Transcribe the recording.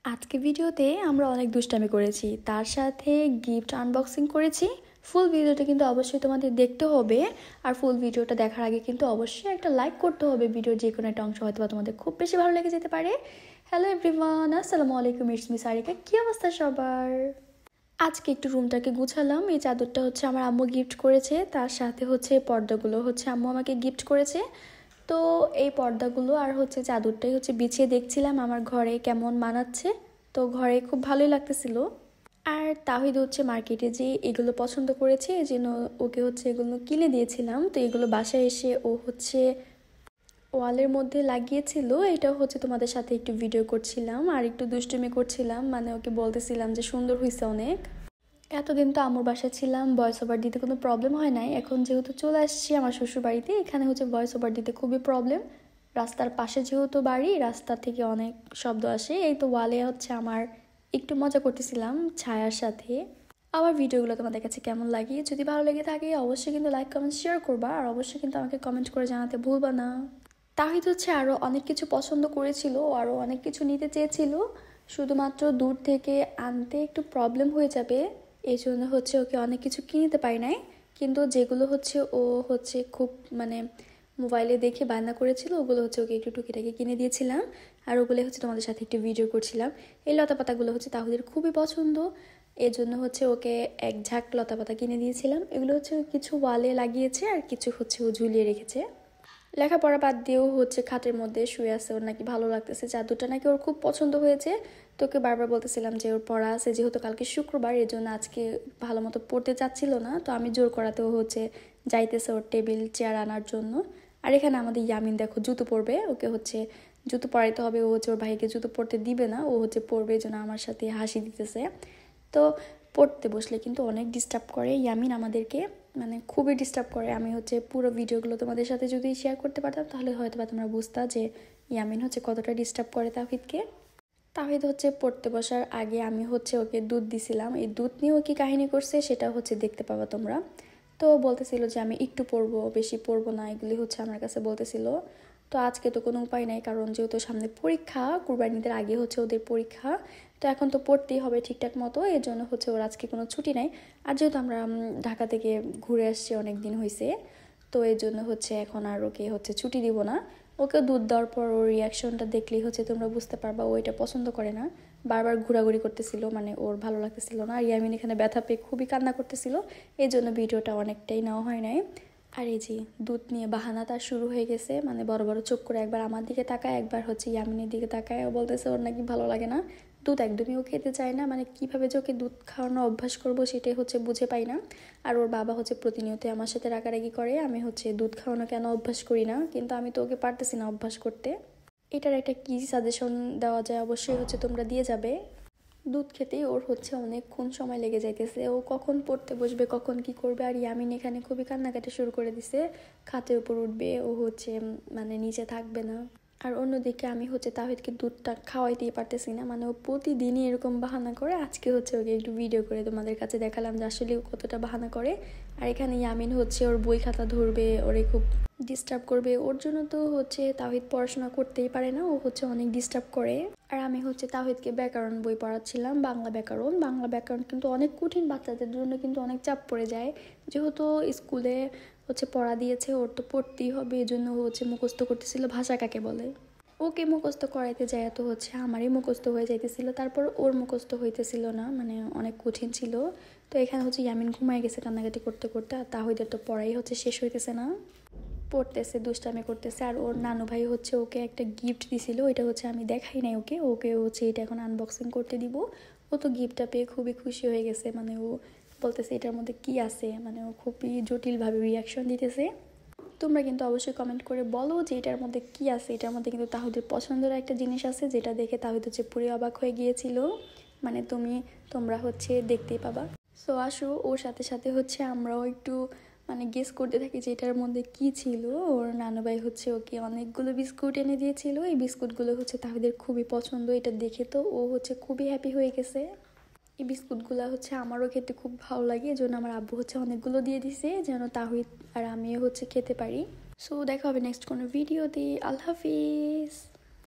আজকে ভিডিওতে আমরা অনেক দুষ্টামি করেছি, তার সাথে গিফট আনবক্সিং করেছি। ফুল ভিডিওটা কিন্তু অবশ্যই তোমাদের দেখতে হবে। আর ফুল ভিডিওটা দেখার আগে কিন্তু অবশ্যই একটা লাইক করতে হবে। ভিডিওর যে কোনো একটা অংশ হয়তো বা তোমাদের খুব বেশি ভালো লেগে যেতে পারে। হ্যালো এভরিওয়ান, আসসালামু আলাইকুম, ইটস মি সারিকা। কী অবস্থা সবার? আজকে একটু রুমটাকে গুছালাম। এই চাদরটা হচ্ছে আমার আম্মু গিফট করেছে, তার সাথে হচ্ছে পর্দাগুলো হচ্ছে আম্মু আমাকে গিফট করেছে। তো এই পর্দাগুলো আর হচ্ছে চাদরটাই হচ্ছে বিছিয়ে দেখছিলাম আমার ঘরে কেমন মানাচ্ছে। তো ঘরে খুব ভালোই লাগতেছিল। আর তাহিদ হচ্ছে মার্কেটে যে এগুলো পছন্দ করেছে, এই জন্য ওকে হচ্ছে এগুলো কিনে দিয়েছিলাম। তো এগুলো বাসায় এসে ও হচ্ছে ওয়ালের মধ্যে লাগিয়েছিল। এটা হচ্ছে তোমাদের সাথে একটু ভিডিও করছিলাম আর একটু দুষ্টুমি করছিলাম, মানে ওকে বলতেছিলাম যে সুন্দর হয়েছে অনেক। এতদিন তো আম্মুর বাসায় ছিলাম, ভয়েস ওভার দিতে কোনো প্রবলেম হয় নাই। এখন যেহেতু চলে আসছি আমার শ্বশুর বাড়িতে, এখানে হচ্ছে ভয়েস ওভার দিতে খুবই প্রবলেম। রাস্তার পাশে যেহেতু বাড়ি, রাস্তা থেকে অনেক শব্দ আসে। এই তো ওয়ালে হচ্ছে আমার একটু মজা করতেছিলাম ছায়ার সাথে। আমার ভিডিওগুলো তোমাদের কাছে কেমন লাগে? যদি ভালো লেগে থাকে অবশ্যই কিন্তু লাইক কমেন্ট শেয়ার করবা, আর অবশ্যই কিন্তু আমাকে কমেন্ট করে জানাতে ভুলবা না। তাহিদ হচ্ছে আরও অনেক কিছু পছন্দ করেছিল, আরও অনেক কিছু নিতে চেয়েছিল। শুধুমাত্র দূর থেকে আনতে একটু প্রবলেম হয়ে যাবে, এই জন্য হচ্ছে ওকে অনেক কিছু কিনতে পারি নাই। কিন্তু যেগুলো হচ্ছে ও হচ্ছে খুব মানে মোবাইলে দেখে বায়না করেছিল, ওগুলো হচ্ছে ওকে একটু টুকিটাকি কিনে দিয়েছিলাম। আর ওগুলো হচ্ছে তোমাদের সাথে একটু ভিডিও করছিলাম। এই লতাপাতাগুলো হচ্ছে তাহিদের খুবই পছন্দ, এজন্য হচ্ছে ওকে এক ঝাঁক লতাপাতা কিনে দিয়েছিলাম। এগুলো হচ্ছে কিছু ওয়ালে লাগিয়েছে আর কিছু হচ্ছে ও ঝুলিয়ে রেখেছে। লেখাপড়া বাদ দিয়েও হচ্ছে খাটের মধ্যে শুয়ে আছে, ওর নাকি ভালো লাগতেছে। চাদরটা নাকি ওর খুব পছন্দ হয়েছে। তোকে বারবার বলতেছিলাম যে ওর পড়া আছে, যেহেতু কালকে শুক্রবার, এর জন্য আজকে ভালো মতো পড়তে চাচ্ছিল না। তো আমি জোর করাতেও হচ্ছে যাইতেছে ওর টেবিল চেয়ার আনার জন্য। আর এখানে আমাদের ইয়ামিন দেখো জুতো পরবে, ওকে হচ্ছে জুতো পরাইতে হবে। ও হচ্ছে ওর ভাইকে জুতো পরতে দিবে না, ও হচ্ছে পরবে, জন্য আমার সাথে হাসি দিতেছে। তো পড়তে বসলে কিন্তু অনেক ডিস্টার্ব করে ইয়ামিন আমাদেরকে, মানে খুবই ডিস্টার্ব করে। আমি হচ্ছে পুরো ভিডিওগুলো তোমাদের সাথে যদি শেয়ার করতে পারতাম তাহলে হয়তো বা তোমরা বুঝতা যে ইয়ামিন হচ্ছে কতটা ডিস্টার্ব করে তাহিদকে। তাহিদ হচ্ছে পড়তে বসার আগে আমি হচ্ছে ওকে দুধ দিছিলাম। এই দুধ নিয়েও কি কাহিনী করছে সেটা হচ্ছে দেখতে পাবা তোমরা। তো বলতেছিল যে আমি একটু পড়বো, বেশি পড়বো না, এগুলি হচ্ছে আমার কাছে বলতেছিল। তো আজকে তো কোনো উপায় নাই, কারণ যেহেতু সামনে পরীক্ষা, কুরবানিদের আগে হচ্ছে ওদের পরীক্ষা। তো এখন তো পড়তেই হবে ঠিকঠাক মতো, এর জন্য হচ্ছে ওর আজকে কোনো ছুটি নাই। আর যেহেতু আমরা ঢাকা থেকে ঘুরে আসছি অনেক দিন হয়েছে, তো এর জন্য হচ্ছে এখন আর ওকে হচ্ছে ছুটি দিব না। ওকে দুধ দেওয়ার পর ওর রিয়াকশনটা দেখলেই হচ্ছে তোমরা বুঝতে পারবা ও এটা পছন্দ করে না। বারবার ঘোরাঘুরি করতেছিল, মানে ওর ভালো লাগতেছিল না। আর ইয়ামিন এখানে ব্যথা পেয়ে খুবই কান্না করতেছিল, এই জন্য ভিডিওটা অনেকটাই নেওয়া হয় নাই। আর এই যে দুধ নিয়ে বাহানা তার শুরু হয়ে গেছে, মানে বড় বড় চোখ করে একবার আমার দিকে তাকায়, একবার হচ্ছে ইয়ামিনের দিকে তাকায়। ও বলতেছে ওর নাকি ভালো লাগে না দুধ, একদমই ও খেতে চায় না। মানে কীভাবে যে ওকে দুধ খাওয়ানোর অভ্যাস করবো সেটাই হচ্ছে বুঝে পাই না। আর ওর বাবা হচ্ছে প্রতিনিয়ত আমার সাথে রাগারাগি করে আমি হচ্ছে দুধ খাওয়ানো কেন অভ্যাস করি না, কিন্তু আমি তো ওকে পারতেছি না অভ্যাস করতে। এটার একটা কী সাজেশন দেওয়া যায় অবশ্যই হচ্ছে তোমরা দিয়ে যাবে। দুধ খেতেই ওর হচ্ছে অনেকক্ষণ সময় লেগে যাইতেছে, ও কখন পড়তে বসবে, কখন কি করবে। আর ইয়ামিন এখানে খুবই কান্নাকাটি শুরু করে দিছে, খাটের উপর উঠবে, ও হচ্ছে মানে নিচে থাকবে না। আর অন্যদিকে আমি হচ্ছে তাহিদকে দুধটা খাওয়াইতেই পারতেছি না, মানে ও প্রতিদিনই এরকম বাহানা করে। আজকে হচ্ছে ওকে একটু ভিডিও করে তোমাদের কাছে দেখালাম যে আসলে ও কতটা বাহানা করে। আর এখানে ইয়ামিন হচ্ছে ওর বই খাতা ধরবে, ওরে খুব ডিস্টার্ব করবে। ওর জন্য তো হচ্ছে তাহিদ পড়াশোনা করতেই পারে না, ও হচ্ছে অনেক ডিস্টার্ব করে। আর আমি হচ্ছে তাহিদকে ব্যাকরণ বই পড়াচ্ছিলাম, বাংলা ব্যাকরণ। বাংলা ব্যাকরণ কিন্তু অনেক কঠিন, বাচ্চাদের জন্য কিন্তু অনেক চাপ পড়ে যায়। যেহেতু স্কুলে হচ্ছে পড়া দিয়েছে, ওর তো পড়তেই হবে, এই জন্য হচ্ছে মুখস্থ করতেছিল ভাষা কাকে বলে। ওকে মুখস্থ করাইতে যায় তো হচ্ছে আমারই মুখস্থ হয়ে যাইতেছিল, তারপর ওর মুখস্থ হইতেছিল না, মানে অনেক কঠিন ছিল। তো এখানে হচ্ছে ইয়ামিন ঘুমায় গেছে কান্নাকাটি করতে করতে, আর তাহিদের তো পড়াই হচ্ছে শেষ হইতেছে না, পড়তেছে দুষ্টামি করতেছে। আর ওর নানু ভাই হচ্ছে ওকে একটা গিফট দিছিল, এটা হচ্ছে আমি দেখাই নাই ওকে, ওকে হচ্ছে এটা এখন আনবক্সিং করতে দিব। ও তো গিফটটা পেয়ে খুবই খুশি হয়ে গেছে, মানে ও বলতেছে এটার মধ্যে কি আছে, মানে ও খুবই জটিলভাবে রিয়াকশন দিতেছে। তোমরা কিন্তু অবশ্যই কমেন্ট করে বলো যে এটার মধ্যে কি আছে। এটার মধ্যে কিন্তু তাহিদের পছন্দের একটা জিনিস আছে, যেটা দেখে তাহিদ হচ্ছে পুরো অবাক হয়ে গিয়েছিল, মানে তোমরা হচ্ছে দেখতেই পাবা। সো আসো, ওর সাথে সাথে হচ্ছে আমরাও একটু মানে গেস করতে থাকি যে এটার মধ্যে কি ছিল। ওর নানু ভাই হচ্ছে ওকে অনেকগুলো বিস্কুট এনে দিয়েছিল, এই বিস্কুটগুলো হচ্ছে তাহিদের খুবই পছন্দ। এটা দেখে তো ও হচ্ছে খুবই হ্যাপি হয়ে গেছে। এই বিস্কুটগুলো হচ্ছে আমারও খেতে খুব ভালো লাগে, এই জন্য আমার আব্বু হচ্ছে অনেকগুলো দিয়ে দিছে যেন তাহিদ আর আমিও হচ্ছে খেতে পারি। সো দেখা হবে নেক্সট কোনো ভিডিওতে। আল্লাহ হাফিজ।